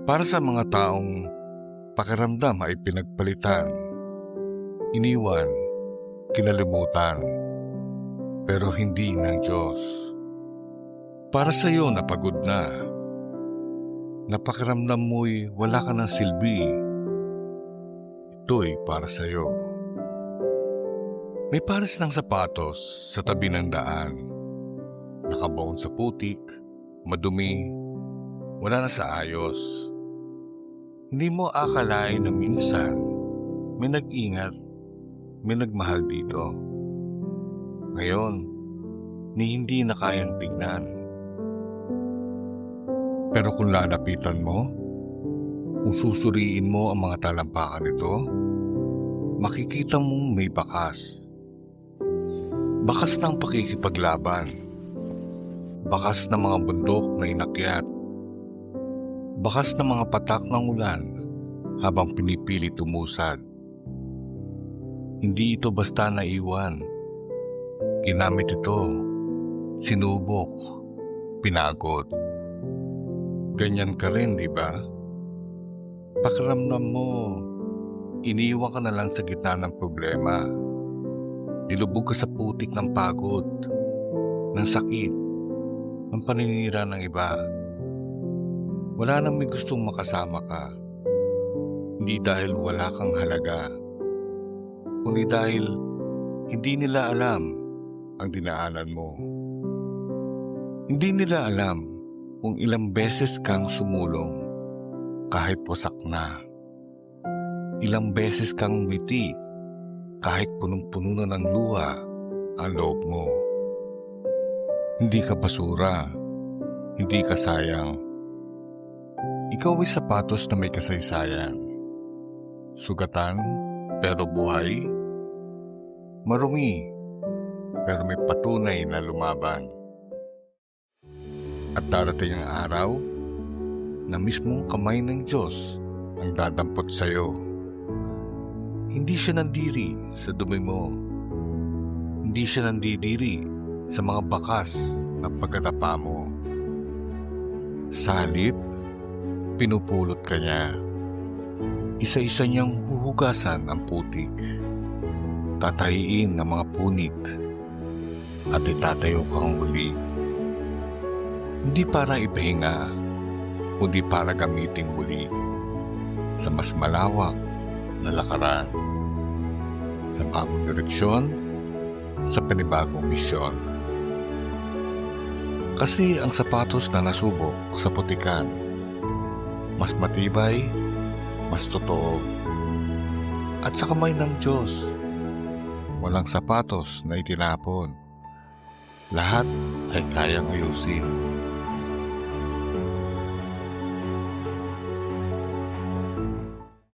Para sa mga taong pakiramdam ay pinagpalitan, iniwan, kinalimutan, pero hindi ng Diyos. Para sa iyo na pagod na pakiramdam mo'y wala ka ng silbi, ito'y para sa iyo. May pares ng sapatos sa tabi ng daan, nakabaon sa putik, madumi, wala na sa ayos. Hindi mo akalain na minsan may nag-ingat, may nagmahal dito. Ngayon, ni hindi na kayang tignan. Pero kung lalapitan mo, kung susuriin mo ang mga talampakan nito, makikita mong may bakas. Bakas ng pakikipaglaban. Bakas ng mga bundok na inakyat. Bakas ng mga patak ng ulan habang pinipili tumusad. Hindi ito basta naiwan. Ginamit ito, sinubok, pinagod. Ganyan ka rin, di ba? Pakiramdam mo, iniwan ka na lang sa gitna ng problema. Nilubog ka sa putik ng pagod, ng sakit, ng paninira ng iba. Wala nang may gustong makasama ka. Hindi dahil wala kang halaga, kundi dahil hindi nila alam ang dinaanan mo. Hindi nila alam kung ilang beses kang sumulong kahit wasak na. Ilang beses kang umiti kahit punong-puno na ng luha ang loob mo. Hindi ka basura, hindi ka sayang. Ikaw ay sapatos na may kasaysayan. Sugatan pero buhay. Marumi pero may patunay na lumaban. At darating ang araw na mismong kamay ng Diyos ang dadampot sa iyo. Hindi siya nandiri sa dumi mo. Hindi siya nandidiri sa mga bakas na pagkatapa mo. Sa halip, pinupulot ka niya. Isa-isa niyang huhugasan ang putik. Tatahiin ang mga punit at itatayo kang muli. Hindi para ipahinga, kundi para gamitin muli sa mas malawak na lakaran, sa bagong direksyon, sa panibagong misyon. Kasi ang sapatos na nasubok sa putikan, mas matibay, mas totoo, at sa kamay ng Diyos, walang sapatos na itinapon. Lahat ay kayang ayusin.